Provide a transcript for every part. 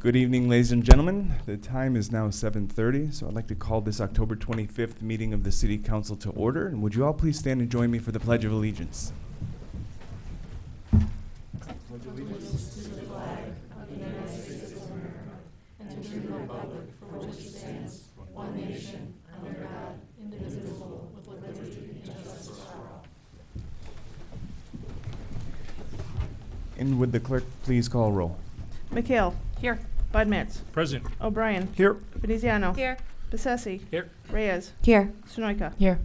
Good evening, ladies and gentlemen. The time is now 7:30, so I'd like to call this October 25th meeting of the City Council to order. And would you all please stand and join me for the Pledge of Allegiance? And would the clerk please call roll? McHale. Here. Budmetz. Present. O'Brien. Here. Veneziano. Here. Bessetti. Here. Reyes. Here. Sunoika. Here.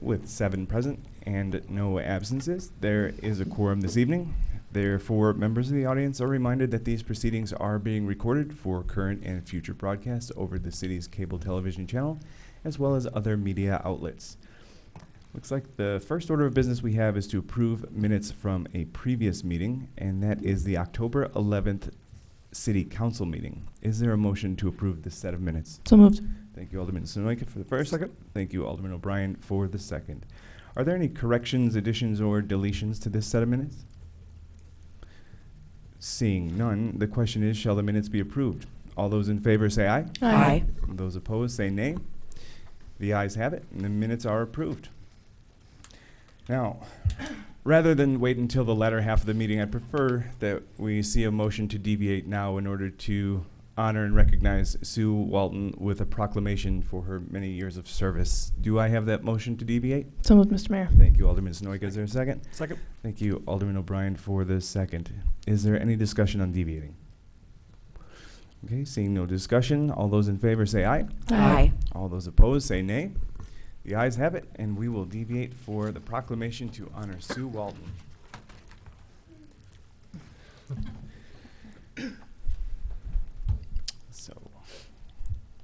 With 7 present and no absences, there is a quorum this evening. Therefore, members of the audience are reminded that these proceedings are being recorded for current and future broadcasts over the city's cable television channel, as well as other media outlets. Looks like the first order of business we have is to approve minutes from a previous meeting, and that is the October 11th City Council meeting. Is there a motion to approve this set of minutes? So moved. Thank you, Alderman Sunoika, for the first. Second. Thank you, Alderman O'Brien, for the second. Are there any corrections, additions, or deletions to this set of minutes? Seeing none, the question is, shall the minutes be approved? All those in favor say aye. Aye. Those opposed say nay. The ayes have it, and the minutes are approved. Now, rather than wait until the latter half of the meeting, I prefer that we see a motion to deviate now in order to honor and recognize Sue Walton with a proclamation for her many years of service. Do I have that motion to deviate? So moved, Mr. Mayor. Thank you, Alderman Sunoika. Is there a second? Second. Thank you, Alderman O'Brien, for the second. Is there any discussion on deviating? Okay, seeing no discussion, all those in favor say aye. Aye. All those opposed say nay. The ayes have it, and we will deviate for the proclamation to honor Sue Walton. So,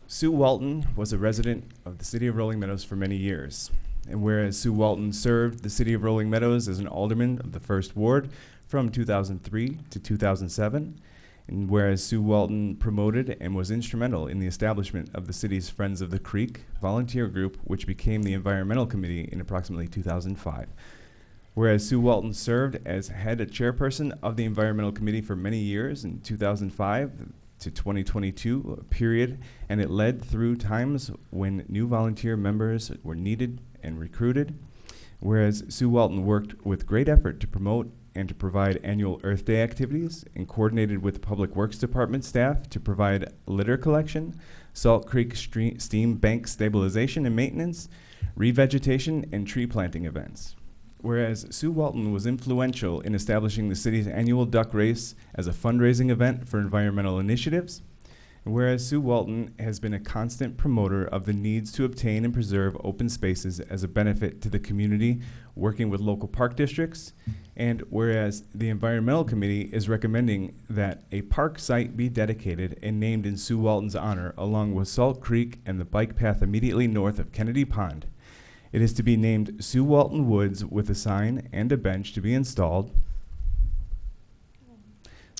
Sue Walton was a resident of the city of Rolling Meadows for many years. And whereas Sue Walton served the city of Rolling Meadows as an alderman of the 1st Ward from 2003 to 2007, and whereas Sue Walton promoted and was instrumental in the establishment of the city's Friends of the Creek volunteer group, which became the Environmental Committee in approximately 2005. Whereas Sue Walton served as head chairperson of the Environmental Committee for many years in 2005 to 2022 period, and it led through times when new volunteer members were needed and recruited. Whereas Sue Walton worked with great effort to promote and to provide annual Earth Day activities, and coordinated with Public Works Department staff to provide litter collection, Salt Creek steam bank stabilization and maintenance, revegetation, and tree planting events. Whereas Sue Walton was influential in establishing the city's annual duck race as a fundraising event for environmental initiatives. And whereas Sue Walton has been a constant promoter of the needs to obtain and preserve open spaces as a benefit to the community, working with local park districts. And whereas the Environmental Committee is recommending that a park site be dedicated and named in Sue Walton's honor, along with Salt Creek and the bike path immediately north of Kennedy Pond. It is to be named Sue Walton Woods with a sign and a bench to be installed.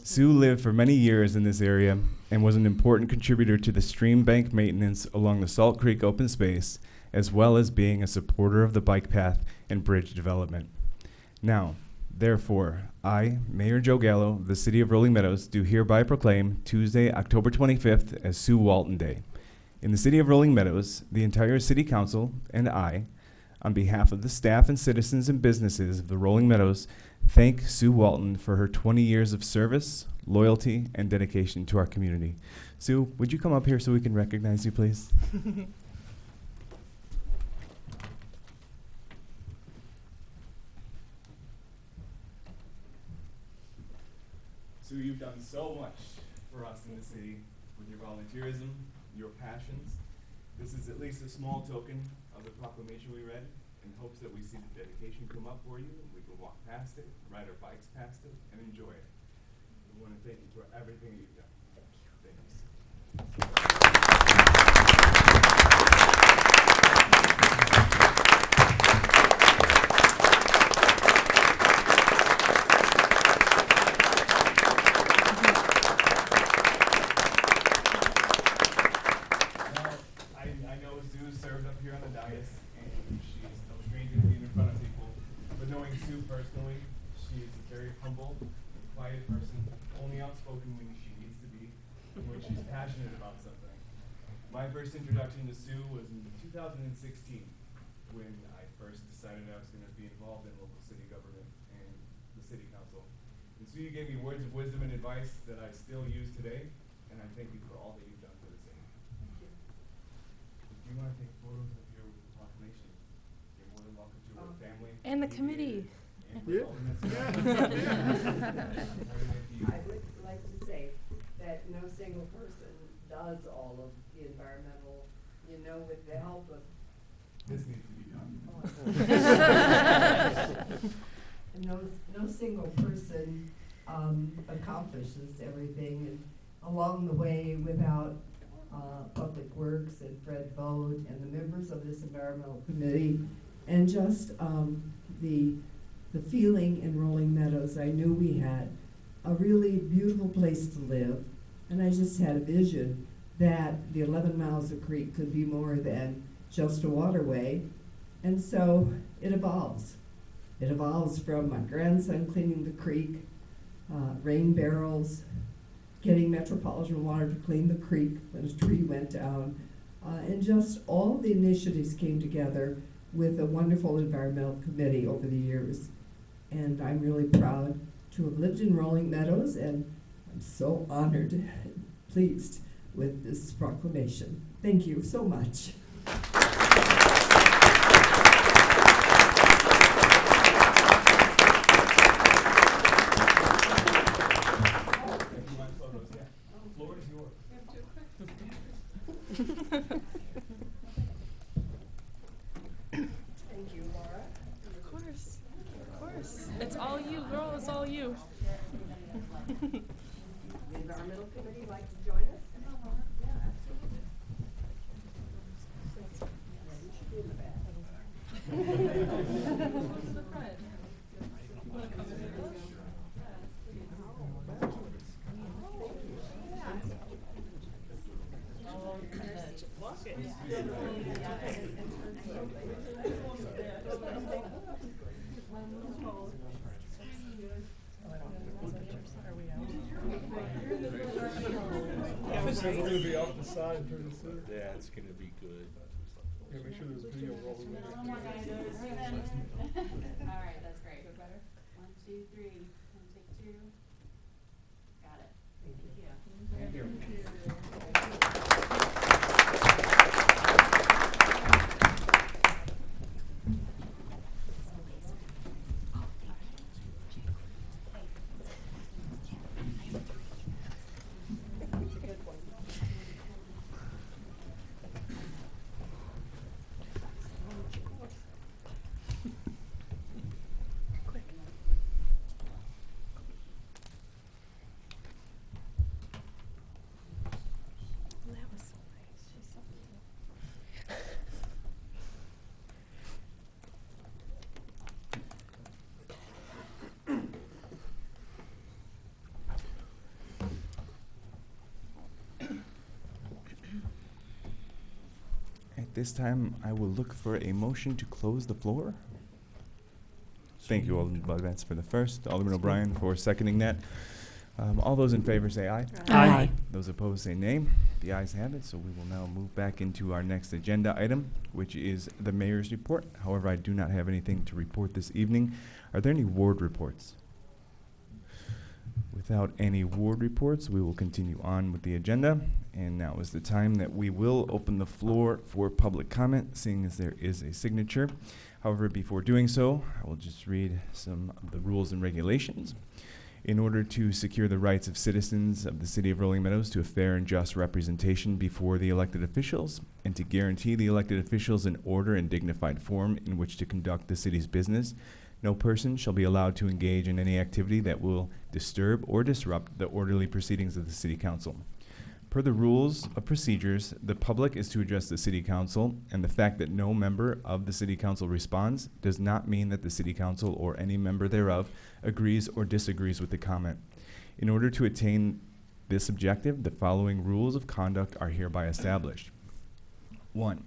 Sue lived for many years in this area and was an important contributor to the stream bank maintenance along the Salt Creek open space, as well as being a supporter of the bike path and bridge development. Now, therefore, I, Mayor Joe Gallo, of the City of Rolling Meadows, do hereby proclaim Tuesday, October 25th as Sue Walton Day. In the City of Rolling Meadows, the entire City Council and I, on behalf of the staff and citizens and businesses of the Rolling Meadows, thank Sue Walton for her 20 years of service, loyalty, and dedication to our community. Sue, would you come up here so we can recognize you, please? Sue, you've done so much for us in the city with your volunteerism, your passions. This is at least a small token of the proclamation we read, in hopes that we see the dedication come up for you, and we can walk past it, ride our bikes past it, and enjoy it. We want to thank you for everything you've done. Thank you. I know Sue served up here on the dais, and she's no stranger to being in front of people. But knowing Sue personally, she is a very humble, quiet person, only outspoken when she needs to be, when she's passionate about something. My first introduction to Sue was in 2016 when I first decided I was going to be involved in local city government and the city council. And Sue, you gave me words of wisdom and advice that I still use today, and I thank you for all that you've done for the city. Thank you. If you want to take photos of your proclamation, you're more than welcome to with family. And the committee. And Yeah. all the messages. I would like to say that no single person does all of the environmental, with the help of. This needs to be done. And no single person accomplishes everything, and along the way, without Public Works and Fred Bode and the members of this environmental committee, and just the feeling in Rolling Meadows, I knew we had a really beautiful place to live, and I just had a vision that the 11 miles of creek could be more than just a waterway, and so it evolves. It evolves from my grandson cleaning the creek, rain barrels, getting Metropolitan Water to clean the creek when a tree went down, and just all the initiatives came together with a wonderful environmental committee over the years. And I'm really proud to have lived in Rolling Meadows, and I'm so honored and pleased with this proclamation. Thank you so much. If you want photos, yeah. Floor is yours. Thank you, Laura. Of course. Of course. It's all you, girl. It's all you. The environmental committee like to join us? Yeah, absolutely. You should be in the back. We're gonna be off the side pretty soon. That's gonna be good. Yeah, make sure there's video rolling with it. All right, that's great. Go better. 1, 2, 3. And take 2. Got it. Thank you. At this time, I will look for a motion to close the floor. Thank you, Alderman Budvance for the first, Alderman O'Brien for seconding that. All those in favor say aye. Aye. Those opposed say nay. The ayes have it, so we will now move back into our next agenda item, which is the mayor's report. However, I do not have anything to report this evening. Are there any ward reports? Without any ward reports, we will continue on with the agenda. And now is the time that we will open the floor for public comment, seeing as there is a signature. However, before doing so, I will just read some of the rules and regulations. In order to secure the rights of citizens of the City of Rolling Meadows to a fair and just representation before the elected officials, and to guarantee the elected officials an order and dignified form in which to conduct the city's business, no person shall be allowed to engage in any activity that will disturb or disrupt the orderly proceedings of the City Council. Per the rules of procedures, the public is to address the City Council, and the fact that no member of the City Council responds does not mean that the City Council or any member thereof agrees or disagrees with the comment. In order to attain this objective, the following rules of conduct are hereby established. 1.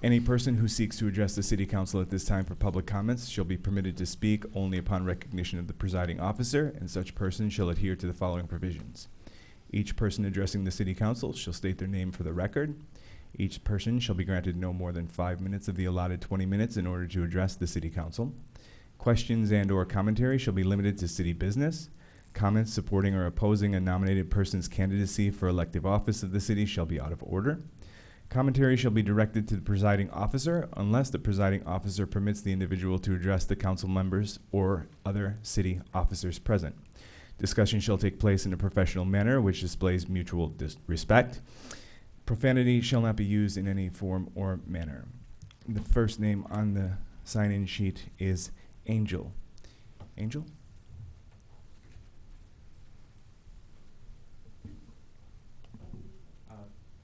Any person who seeks to address the City Council at this time for public comments shall be permitted to speak only upon recognition of the presiding officer, and such person shall adhere to the following provisions. Each person addressing the city council shall state their name for the record. Each person shall be granted no more than 5 minutes of the allotted 20 minutes in order to address the city council. Questions and/or commentary shall be limited to city business. Comments supporting or opposing a nominated person's candidacy for elective office of the city shall be out of order. Commentary shall be directed to the presiding officer unless the presiding officer permits the individual to address the council members or other city officers present. Discussion shall take place in a professional manner which displays mutual respect. Profanity shall not be used in any form or manner. The first name on the sign-in sheet is Angel. Angel?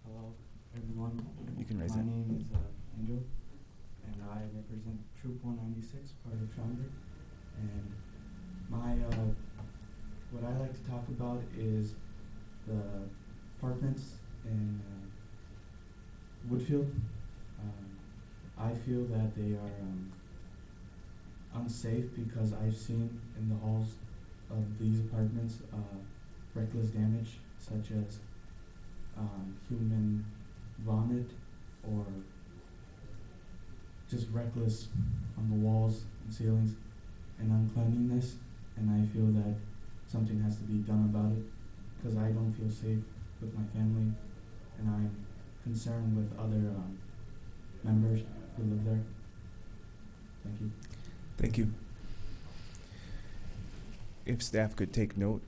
Hello, everyone. You can raise My it. name is Angel, and I represent Troop 196, part of Schomburg. And my, what I like to talk about is the apartments in Woodfield. I feel that they are unsafe because I've seen in the halls of these apartments reckless damage, such as human vomit or just reckless on the walls and ceilings and uncleanliness, and I feel that something has to be done about it because I don't feel safe with my family, and I'm concerned with other members who live there. Thank you. Thank you. If staff could take note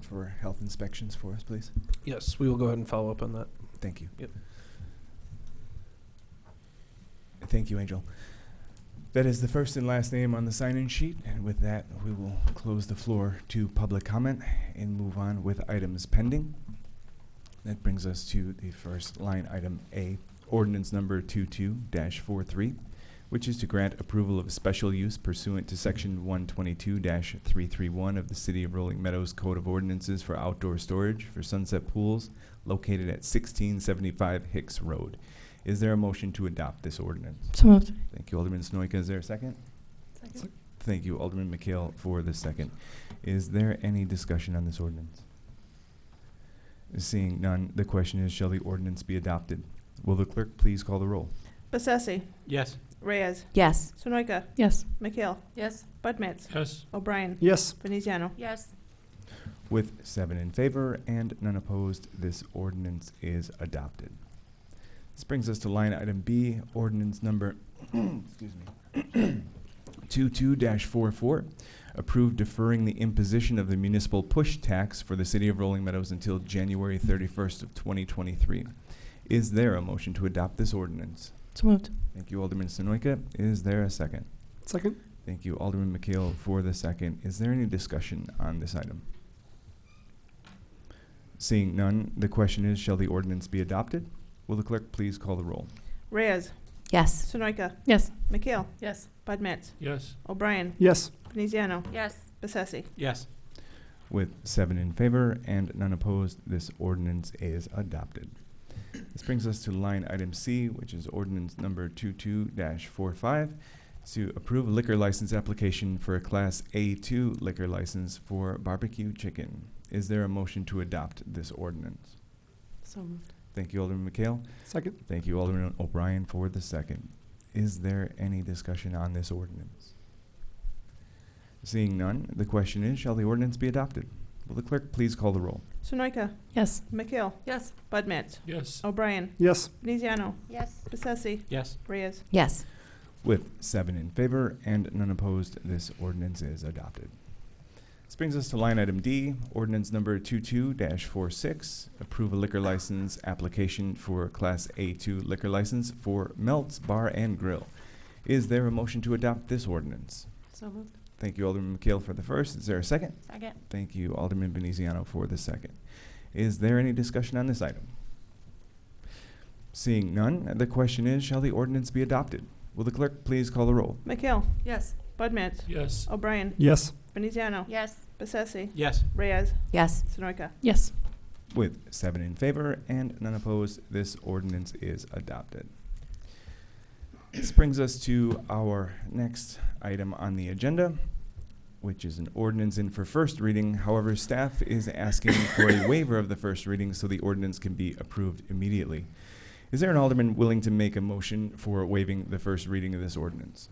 for health inspections for us, please. Yes, we will go ahead and follow up on that. Thank you. Yep. Thank you, Angel. That is the first and last name on the sign-in sheet, and with that, we will close the floor to public comment and move on with items pending. That brings us to the first line item A, ordinance number 22-43, which is to grant approval of special use pursuant to section 122-331 of the City of Rolling Meadows Code of Ordinances for outdoor storage for sunset pools located at 1675 Hicks Road. Is there a motion to adopt this ordinance? So moved. Thank you, Alderman Snoyka. Is there a second? Second. Thank you, Alderman McHale, for the second. Is there any discussion on this ordinance? Seeing none, the question is, shall the ordinance be adopted? Will the clerk please call the roll? Bessesi. Yes. Reyes. Yes. Sonoyka. Yes. McHale. Yes. Budmets. Yes. O'Brien. Yes. Veneziano. Yes. With 7 in favor and none opposed, this ordinance is adopted. This brings us to line item B, ordinance number 22-44, approved deferring the imposition of the municipal push tax for the City of Rolling Meadows until January 31st of 2023. Is there a motion to adopt this ordinance? So moved. Thank you, Alderman Sonoyka. Is there a second? Second. Thank you, Alderman McHale, for the second. Is there any discussion on this item? Seeing none, the question is, shall the ordinance be adopted? Will the clerk please call the roll? Reyes. Yes. Sonoyka. Yes. McHale. Yes. Budmets. Yes. O'Brien. Yes. Veneziano. Yes. Bessesi. Yes. With 7 in favor and none opposed, this ordinance is adopted. This brings us to line item C, which is ordinance number 22-45, to approve a liquor license application for a Class A2 liquor license for barbecue chicken. Is there a motion to adopt this ordinance? So moved. Thank you, Alderman McHale. Second. Thank you, Alderman O'Brien, for the second. Is there any discussion on this ordinance? Seeing none, the question is, shall the ordinance be adopted? Will the clerk please call the roll? Sonoyka. Yes. McHale. Yes. Budmets. Yes. O'Brien. Yes. Veneziano. Yes. Bessesi. Yes. Reyes. Yes. With 7 in favor and none opposed, this ordinance is adopted. This brings us to line item D, ordinance number 22-46, approve a liquor license application for Class A2 liquor license for Melt's Bar and Grill. Is there a motion to adopt this ordinance? So moved. Thank you, Alderman McHale, for the first. Is there a second? Second. Thank you, Alderman Veneziano, for the second. Is there any discussion on this item? Seeing none, the question is, shall the ordinance be adopted? Will the clerk please call the roll? McHale. Yes. Budmets. Yes. O'Brien. Yes. Veneziano. Yes. Bessesi. Yes. Reyes. Yes. Sonoyka. Yes. With 7 in favor and none opposed, this ordinance is adopted. This brings us to our next item on the agenda, which is an ordinance in for first reading. However, staff is asking for a waiver of the first reading so the ordinance can be approved immediately. Is there an alderman willing to make a motion for waiving the first reading of this ordinance?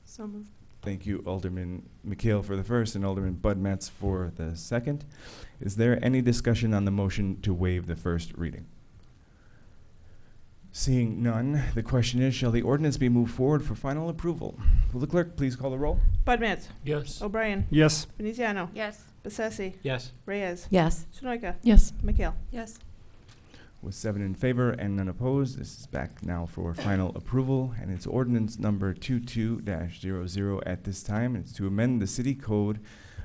So moved. Thank you, Alderman McHale for the first and Alderman Bud Matts for the second. Is there any discussion on the motion to waive the first reading? Seeing none, the question is, shall the ordinance be moved forward for final approval? Will the clerk please call the roll? Bud Matts. Yes. O'Brien. Yes. Veneziano. Yes. Bessesi. Yes. Reyes. Yes. Sunoika. Yes. McHale. Yes. With 7 in favor and none opposed, this is back now for final approval, and it's ordinance number 22-00 at this time. It's to amend the city code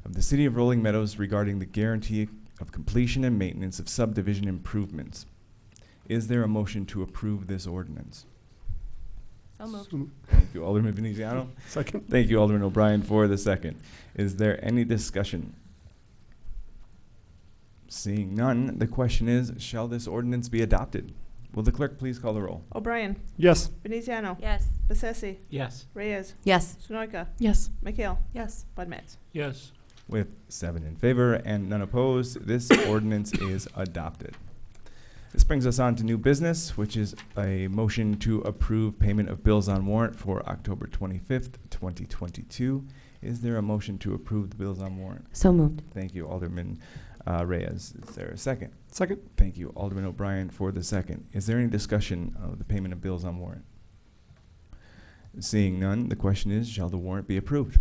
of the City of Rolling Meadows regarding the guarantee of completion and maintenance of subdivision improvements. Is there a motion to approve this ordinance? So moved. Thank you, Alderman Veneziano. Second. Thank you, Alderman O'Brien, for the second. Is there any discussion? Seeing none, the question is, shall this ordinance be adopted? Will the clerk please call the roll? O'Brien. Yes. Veneziano. Yes. Bessesi. Yes. Reyes. Yes. Sunoika. Yes. McHale. Yes. Bud Matts. Yes. With 7 in favor and none opposed, this ordinance is adopted. This brings us on to new business, which is a motion to approve payment of bills on warrant for October 25th, 2022. Is there a motion to approve the bills on warrant? So moved. Thank you, Alderman Reyes. Is there a second? Second. Thank you, Alderman O'Brien, for the second. Is there any discussion of the payment of bills on warrant? Seeing none, the question is, shall the warrant be approved?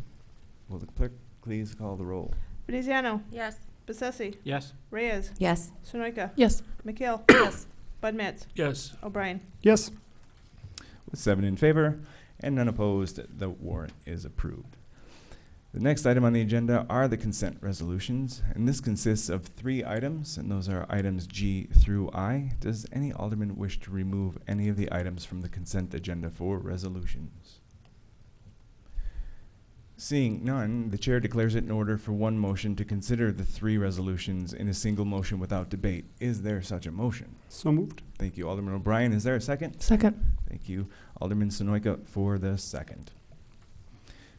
Will the clerk please call the roll? Veneziano. Yes. Bessesi. Yes. Reyes. Yes. Sunoika. Yes. McHale. Yes. Bud Matts. Yes. O'Brien. Yes. With 7 in favor and none opposed, the warrant is approved. The next item on the agenda are the consent resolutions, and this consists of 3 items, and those are items G through I. Does any alderman wish to remove any of the items from the consent agenda for resolutions? Seeing none, the chair declares it in order for one motion to consider the 3 resolutions in a single motion without debate. Is there such a motion? So moved. Thank you, Alderman O'Brien. Is there a second? Second. Thank you, Alderman Sonoyka, for the second.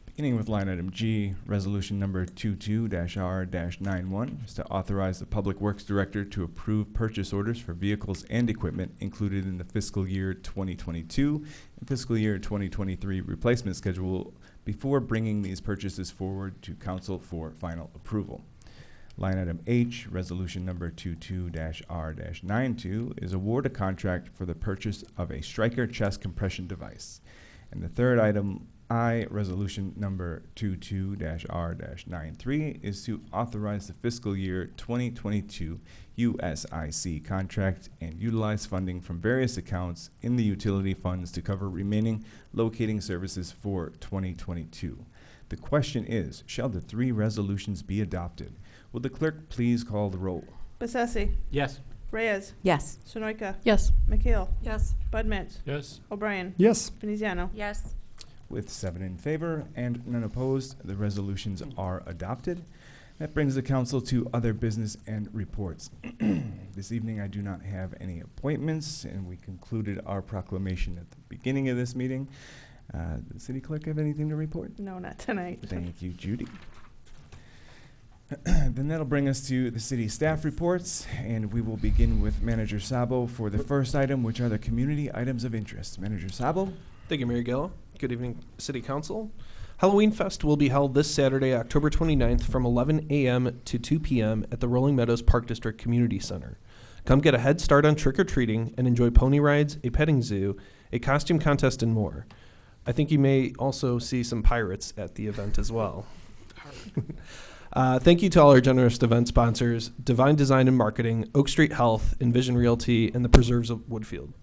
Beginning with line item G, resolution number 22-R-91 is to authorize the Public Works Director to approve purchase orders for vehicles and equipment included in the fiscal year 2022 and fiscal year 2023 replacement schedule before bringing these purchases forward to council for final approval. Line item H, resolution number 22-R-92 is award a contract for the purchase of a Stryker chest compression device. And the third item, I, resolution number 22-R-93 is to authorize the fiscal year 2022 USIC contract and utilize funding from various accounts in the utility funds to cover remaining locating services for 2022. The question is, shall the 3 resolutions be adopted? Will the clerk please call the roll? Bessesi. Yes. Reyes. Yes. Sunoika. Yes. McHale. Yes. Bud Matts. Yes. O'Brien. Yes. Veneziano. Yes. With 7 in favor and none opposed, the resolutions are adopted. That brings the council to other business and reports. This evening, I do not have any appointments, and we concluded our proclamation at the beginning of this meeting. Does the city clerk have anything to report? No, not tonight. Thank you, Judy. Then that'll bring us to the city staff reports, and we will begin with Manager Sabo for the first item, which are the community items of interest. Manager Sabo? Thank you, Mayor Gallo. Good evening, City Council. Halloween Fest will be held this Saturday, October 29th from 11 a.m. to 2 p.m. at the Rolling Meadows Park District Community Center. Come get a head start on trick-or-treating and enjoy pony rides, a petting zoo, a costume contest, and more. I think you may also see some pirates at the event as well. Thank you to all our generous event sponsors, Divine Design and Marketing, Oak Street Health, Envision Realty, and the Preserves of Woodfield.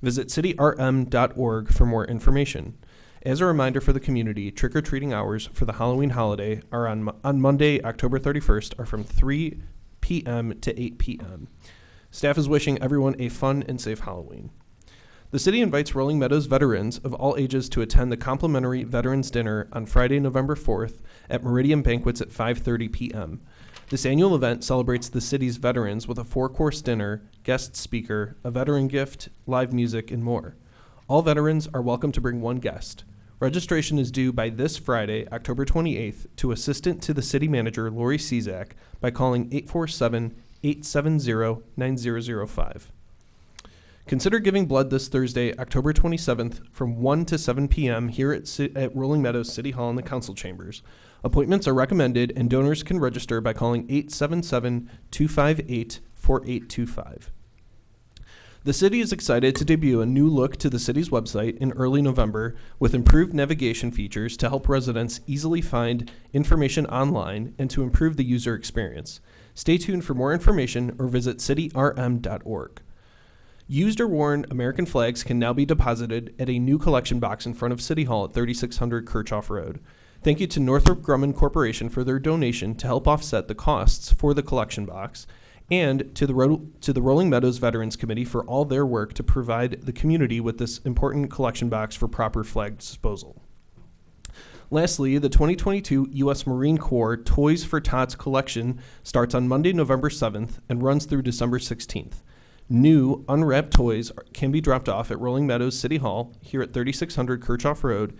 Visit cityrm.org for more information. As a reminder for the community, trick-or-treating hours for the Halloween holiday are on Monday, October 31st, are from 3 p.m. to 8 p.m. Staff is wishing everyone a fun and safe Halloween. The city invites Rolling Meadows veterans of all ages to attend the complimentary Veterans Dinner on Friday, November 4th at Meridian Banquets at 5:30 p.m. This annual event celebrates the city's veterans with a 4-course dinner, guest speaker, a veteran gift, live music, and more. All veterans are welcome to bring one guest. Registration is due by this Friday, October 28th, to Assistant to the City Manager Lori Cizak by calling 847-870-9005. Consider giving blood this Thursday, October 27th, from 1 to 7 p.m. here at Rolling Meadows City Hall in the Council Chambers. Appointments are recommended, and donors can register by calling 877-258-4825. The city is excited to debut a new look to the city's website in early November with improved navigation features to help residents easily find information online and to improve the user experience. Stay tuned for more information or visit cityrm.org. Used or worn American flags can now be deposited at a new collection box in front of City Hall at 3600 Kirchhoff Road. Thank you to Northrop Grumman Corporation for their donation to help offset the costs for the collection box, and to the Rolling Meadows Veterans Committee for all their work to provide the community with this important collection box for proper flag disposal. Lastly, the 2022 U.S. Marine Corps Toys for Tots collection starts on Monday, November 7th and runs through December 16th. New unwrapped toys can be dropped off at Rolling Meadows City Hall here at 3600 Kirchhoff Road,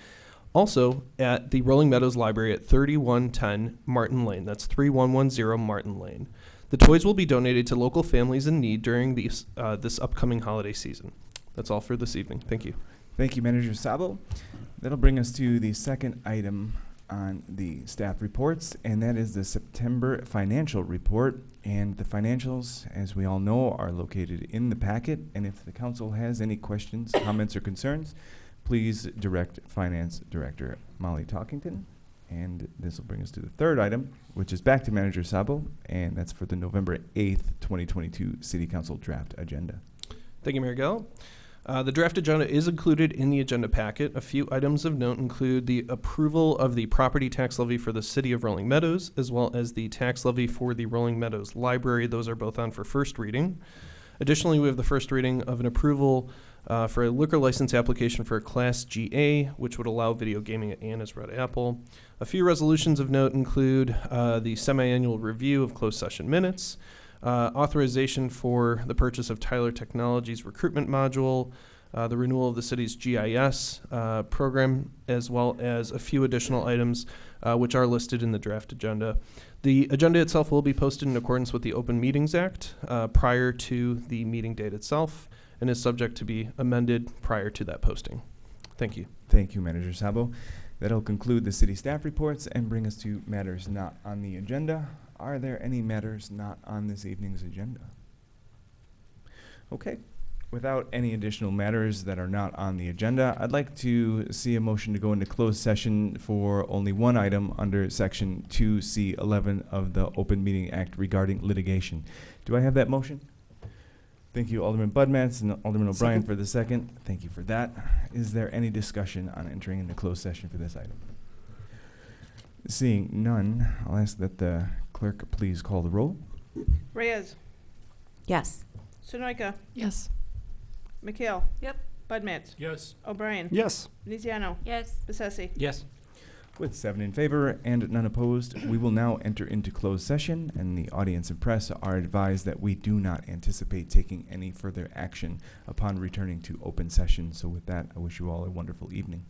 also at the Rolling Meadows Library at 3110 Martin Lane. That's 3110 Martin Lane. The toys will be donated to local families in need during this upcoming holiday season. That's all for this evening. Thank you. Thank you, Manager Sabo. That'll bring us to the second item on the staff reports, and that is the September financial report. And the financials, as we all know, are located in the packet. And if the council has any questions, comments, or concerns, please direct Finance Director Molly Talkington. And this will bring us to the third item, which is back to Manager Sabo, and that's for the November 8th, 2022 City Council draft agenda. Thank you, Mayor Gell. The draft agenda is included in the agenda packet. A few items of note include the approval of the property tax levy for the City of Rolling Meadows, as well as the tax levy for the Rolling Meadows Library. Those are both on for first reading. Additionally, we have the first reading of an approval for a liquor license application for a Class GA, which would allow video gaming at Anna's Red Apple. A few resolutions of note include the semi-annual review of closed session minutes, authorization for the purchase of Tyler Technologies recruitment module, the renewal of the city's GIS program, as well as a few additional items which are listed in the draft agenda. The agenda itself will be posted in accordance with the Open Meetings Act prior to the meeting date itself, and is subject to be amended prior to that posting. Thank you. Thank you, Manager Sabo. That'll conclude the city staff reports and bring us to matters not on the agenda. Are there any matters not on this evening's agenda? Okay. Without any additional matters that are not on the agenda, I'd like to see a motion to go into closed session for only one item under Section 2C11 of the Open Meeting Act regarding litigation. Do I have that motion? Thank you, Alderman Budmats and Alderman O'Brien for the second. Thank you for that. Is there any discussion on entering into closed session for this item? Seeing none, I'll ask that the clerk please call the roll. Reyes. Yes. Sunoika. Yes. McHale. Yep. Budmats. Yes. O'Brien. Yes. Veneziano. Yes. Bessetti. Yes. With 7 in favor and none opposed, we will now enter into closed session, and the audience and press are advised that we do not anticipate taking any further action upon returning to open session. So with that, I wish you all a wonderful evening.